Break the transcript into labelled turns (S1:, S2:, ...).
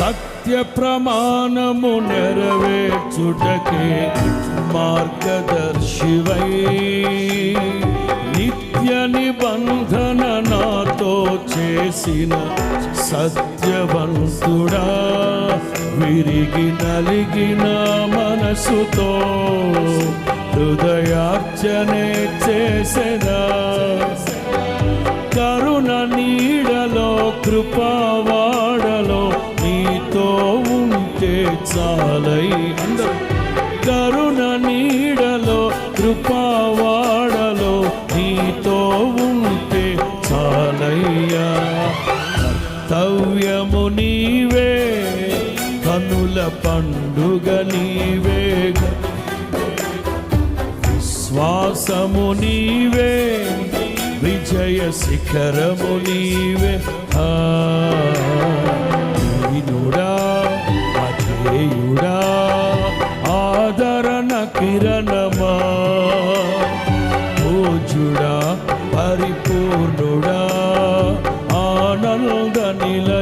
S1: సత్య ప్రమాణము నెరవేర్చుటకే మార్గదర్శివై నిత్య నిబంధన నాతో చేసిన సత్యవంతుడా, విరిగి నలిగిన మనసుతో హృదయార్చనే చేసెదా. కరుణ నీడలో కృపావాడలో నీతో ఉంటే చాలై. కరుణ నీడలో కృపావాడలో నీతో ఉంటే చాలయ్యా. కర్తవ్యము నీవే, కనుల పండుగ నీవే, విశ్వాసము నీవే, విజయ శిఖరము నీవే. దీనుడా అధేయుడా ఆదరణ కిరణమా, పూజుడా పరిపూర్ణుడా ఆనంద నిలయ.